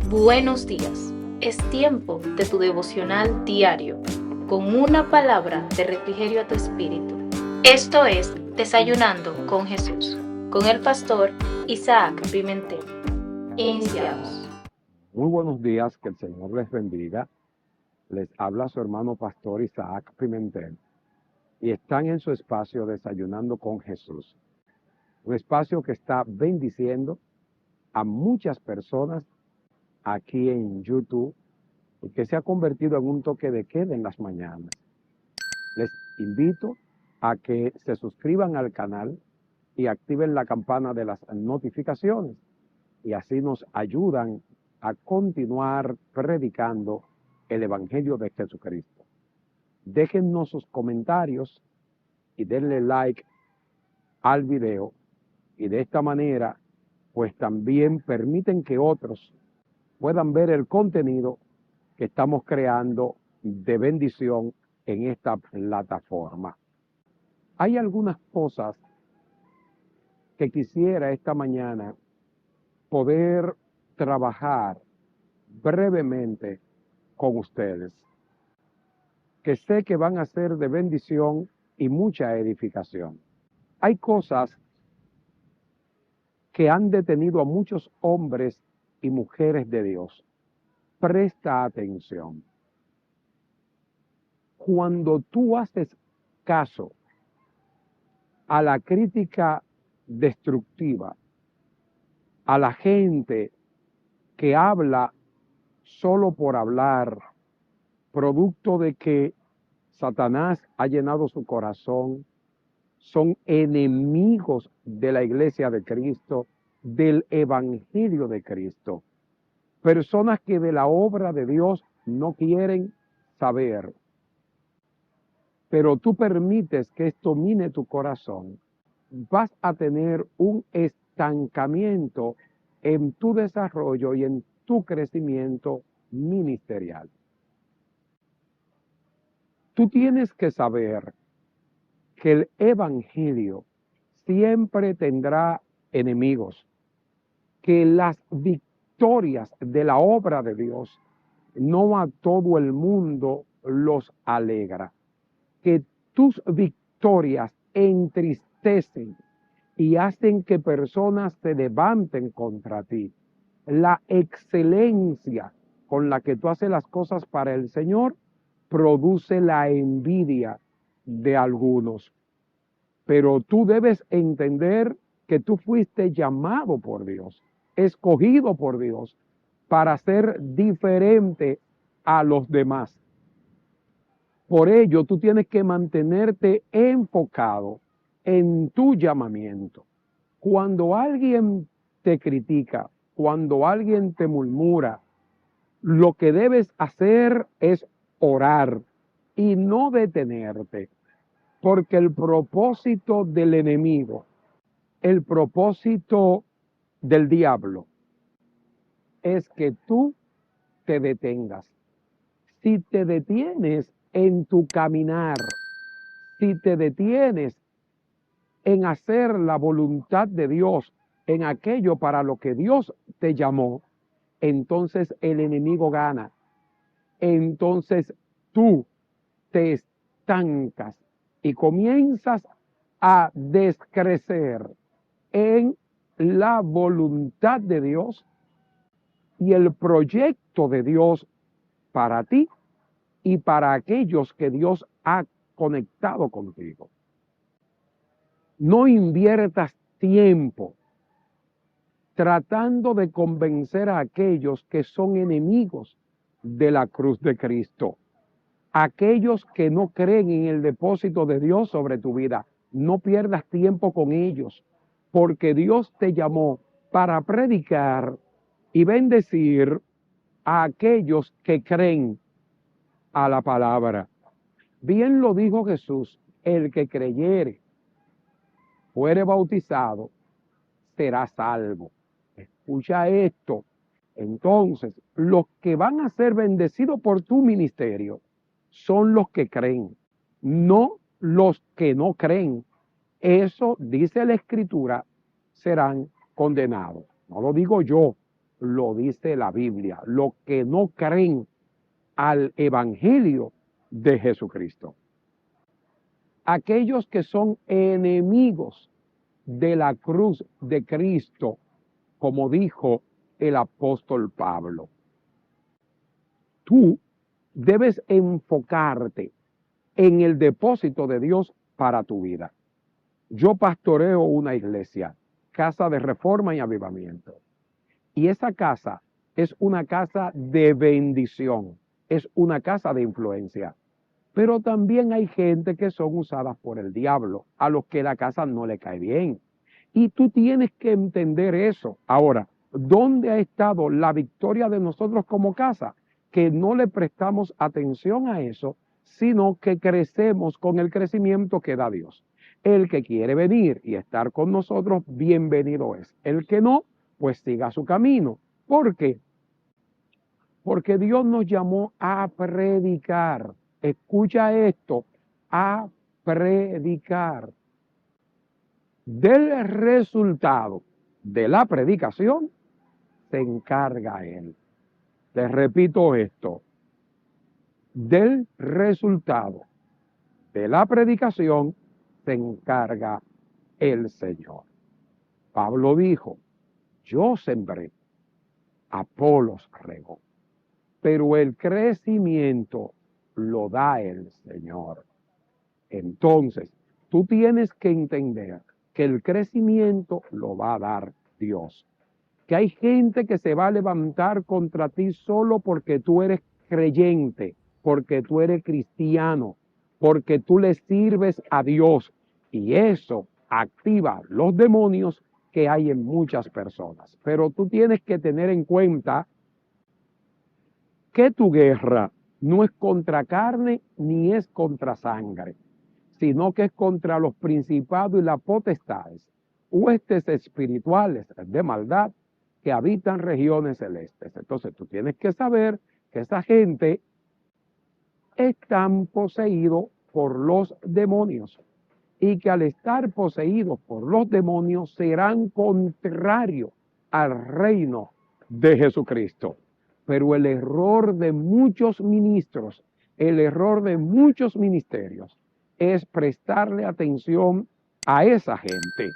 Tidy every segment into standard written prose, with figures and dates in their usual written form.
Buenos días. Es tiempo de tu devocional diario, con una palabra de refrigerio a tu espíritu. Esto es Desayunando con Jesús, con el pastor Isaac Pimentel. Iniciamos. Muy buenos días, que el Señor les bendiga. Les habla su hermano pastor Isaac Pimentel y están en su espacio Desayunando con Jesús. Un espacio que está bendiciendo a muchas personas aquí en YouTube y que se ha convertido en un toque de queda en las mañanas. Les invito a que se suscriban al canal y activen la campana de las notificaciones y así nos ayudan a continuar predicando el Evangelio de Jesucristo. Déjennos sus comentarios y denle like al video y de esta manera pues también permiten que otros puedan ver el contenido que estamos creando de bendición en esta plataforma. Hay algunas cosas que quisiera esta mañana poder trabajar brevemente con ustedes, que sé que van a ser de bendición y mucha edificación. Hay cosas que han detenido a muchos hombres y mujeres de Dios. Presta atención. Cuando tú haces caso a la crítica destructiva, a la gente que habla solo por hablar, producto de que Satanás ha llenado su corazón, son enemigos de la iglesia de Cristo, del evangelio de Cristo. Personas que de la obra de Dios no quieren saber. Pero tú permites que esto mine tu corazón, vas a tener un estancamiento en tu desarrollo y en tu crecimiento ministerial. Tú tienes que saber que el evangelio siempre tendrá enemigos, que las victorias de la obra de Dios no a todo el mundo los alegra, que tus victorias entristecen y hacen que personas se levanten contra ti. La excelencia con la que tú haces las cosas para el Señor produce la envidia de algunos. Pero tú debes entender que tú fuiste llamado por Dios, escogido por Dios, para ser diferente a los demás. Por ello, tú tienes que mantenerte enfocado en tu llamamiento. Cuando alguien te critica, cuando alguien te murmura, lo que debes hacer es orar y no detenerte. Porque el propósito del enemigo, el propósito del diablo, es que tú te detengas. Si te detienes en tu caminar, si te detienes en hacer la voluntad de Dios, en aquello para lo que Dios te llamó, entonces el enemigo gana. Entonces tú te estancas y comienzas a descrecer en la voluntad de Dios y el proyecto de Dios para ti y para aquellos que Dios ha conectado contigo. No inviertas tiempo tratando de convencer a aquellos que son enemigos de la cruz de Cristo. Aquellos que no creen en el depósito de Dios sobre tu vida. No pierdas tiempo con ellos, porque Dios te llamó para predicar y bendecir a aquellos que creen a la palabra. Bien lo dijo Jesús, el que creyere, fuere bautizado, será salvo. Escucha esto. Entonces, los que van a ser bendecidos por tu ministerio son los que creen, no los que no creen. Eso, dice la Escritura, serán condenados. No lo digo yo, lo dice la Biblia, los que no creen al Evangelio de Jesucristo. Aquellos que son enemigos de la cruz de Cristo, como dijo el apóstol Pablo. Tú debes enfocarte en el depósito de Dios para tu vida. Yo pastoreo una iglesia, Casa de Reforma y Avivamiento. Y esa casa es una casa de bendición, es una casa de influencia. Pero también hay gente que son usadas por el diablo, a los que la casa no le cae bien. Y tú tienes que entender eso. Ahora, ¿dónde ha estado la victoria de nosotros como casa? Que no le prestamos atención a eso, sino que crecemos con el crecimiento que da Dios. El que quiere venir y estar con nosotros, bienvenido es. El que no, pues siga su camino. ¿Por qué? Porque Dios nos llamó a predicar. Escucha esto, a predicar. Del resultado de la predicación se encarga Él. Les repito esto. Del resultado de la predicación se encarga el Señor. Pablo dijo, yo sembré, Apolos regó, pero el crecimiento lo da el Señor. Entonces, tú tienes que entender que el crecimiento lo va a dar Dios. Que hay gente que se va a levantar contra ti solo porque tú eres creyente, porque tú eres cristiano, porque tú le sirves a Dios. Y eso activa los demonios que hay en muchas personas. Pero tú tienes que tener en cuenta que tu guerra no es contra carne ni es contra sangre, sino que es contra los principados y las potestades, huestes espirituales de maldad que habitan regiones celestes. Entonces tú tienes que saber que esa gente están poseídos por los demonios y que al estar poseídos por los demonios serán contrarios al reino de Jesucristo. Pero el error de muchos ministros, el error de muchos ministerios es prestarle atención a esa gente,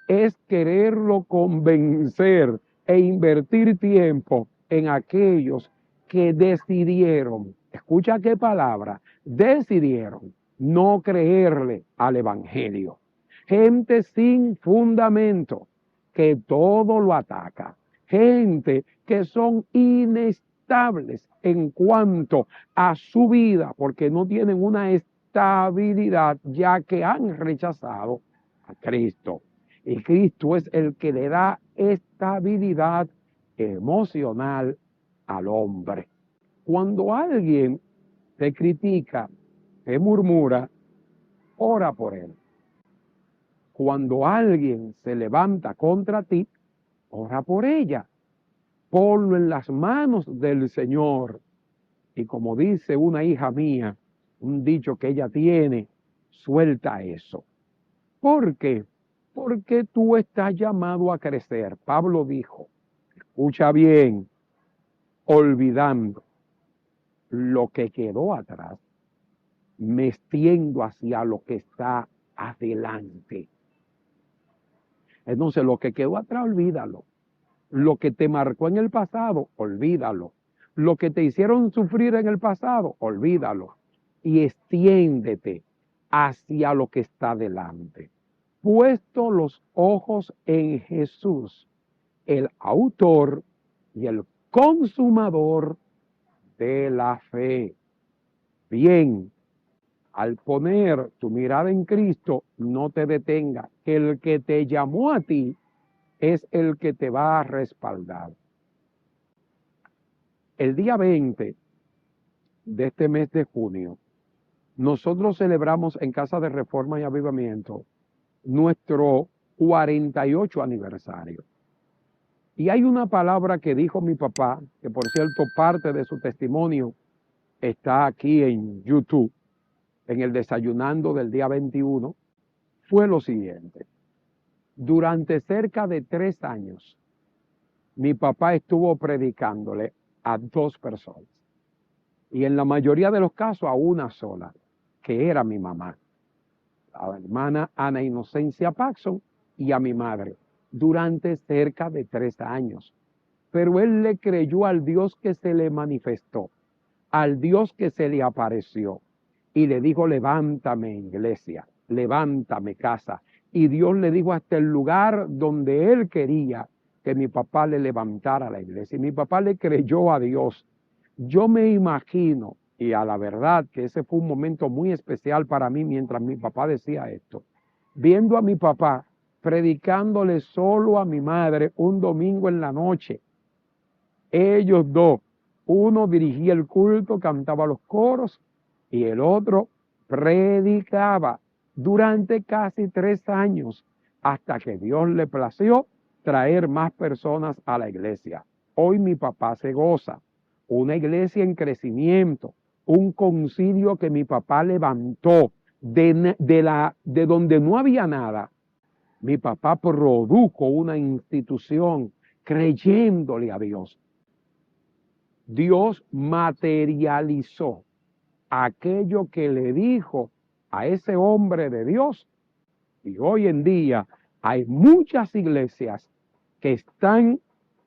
es quererlo convencer e invertir tiempo en aquellos que decidieron, escucha qué palabra, decidieron no creerle al Evangelio. Gente sin fundamento que todo lo ataca. Gente que son inestables en cuanto a su vida porque no tienen una estabilidad ya que han rechazado a Cristo. Y Cristo es el que le da estabilidad emocional al hombre. Cuando alguien te critica, te murmura, ora por él. Cuando alguien se levanta contra ti, ora por ella. Ponlo en las manos del Señor. Y como dice una hija mía, un dicho que ella tiene, suelta eso. ¿Por qué? Porque tú estás llamado a crecer. Pablo dijo, escucha bien, olvidando lo que quedó atrás, me extiendo hacia lo que está adelante. Entonces, lo que quedó atrás, olvídalo. Lo que te marcó en el pasado, olvídalo. Lo que te hicieron sufrir en el pasado, olvídalo. Y extiéndete hacia lo que está delante. Puesto los ojos en Jesús, el autor y el consumador de la fe. Bien, al poner tu mirada en Cristo, no te detenga, que el que te llamó a ti es el que te va a respaldar. El día 20 de este mes de junio, nosotros celebramos en Casa de Reforma y Avivamiento nuestro 48 aniversario. Y hay una palabra que dijo mi papá, que por cierto parte de su testimonio está aquí en YouTube, en el desayunando del día 21, fue lo siguiente. Durante cerca de 3 años, mi papá estuvo predicándole a 2 personas. Y en la mayoría de los casos a una sola, que era mi mamá, la hermana Ana Inocencia Paxson, y a mi madre, durante cerca de 3 años. Pero él le creyó al Dios que se le manifestó, al Dios que se le apareció, y le dijo: levántame, iglesia, levántame, casa. Y Dios le dijo hasta el lugar donde él quería que mi papá le levantara la iglesia. Y mi papá le creyó a Dios. Yo me imagino, y a la verdad que ese fue un momento muy especial para mí mientras mi papá decía esto, viendo a mi papá predicándole solo a mi madre un domingo en la noche. Ellos 2, uno dirigía el culto, cantaba los coros, y el otro predicaba durante casi 3 años, hasta que Dios le plació traer más personas a la iglesia. Hoy mi papá se goza, una iglesia en crecimiento, un concilio que mi papá levantó de donde no había nada. Mi papá produjo una institución creyéndole a Dios. Dios materializó aquello que le dijo a ese hombre de Dios. Y hoy en día hay muchas iglesias que están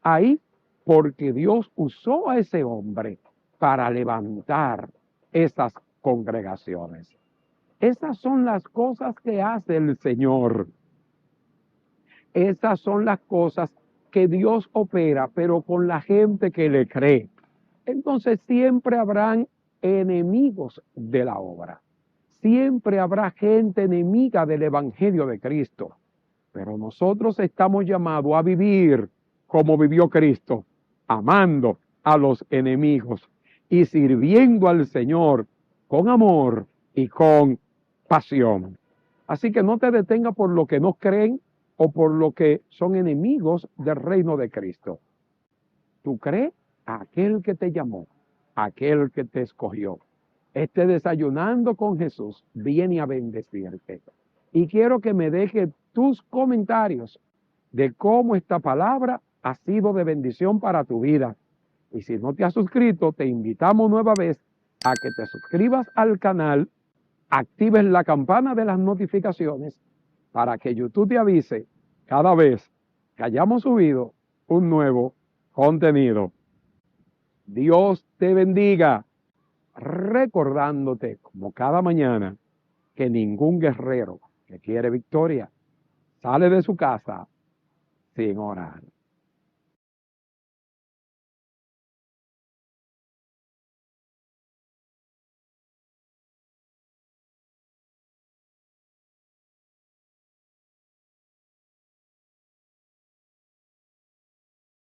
ahí porque Dios usó a ese hombre para levantar esas congregaciones. Esas son las cosas que hace el Señor. Esas son las cosas que Dios opera, pero con la gente que le cree. Entonces siempre habrán enemigos de la obra. Siempre habrá gente enemiga del Evangelio de Cristo. Pero nosotros estamos llamados a vivir como vivió Cristo, amando a los enemigos y sirviendo al Señor con amor y con pasión. Así que no te detengas por lo que no creen o por lo que son enemigos del reino de Cristo. Tú crees a aquel que te llamó, a aquel que te escogió. Desayunando con Jesús viene a bendecirte. Y quiero que me dejes tus comentarios de cómo esta palabra ha sido de bendición para tu vida. Y si no te has suscrito, te invitamos nueva vez a que te suscribas al canal, actives la campana de las notificaciones para que YouTube te avise cada vez que hayamos subido un nuevo contenido. Dios te bendiga, recordándote como cada mañana que ningún guerrero que quiere victoria sale de su casa sin orar.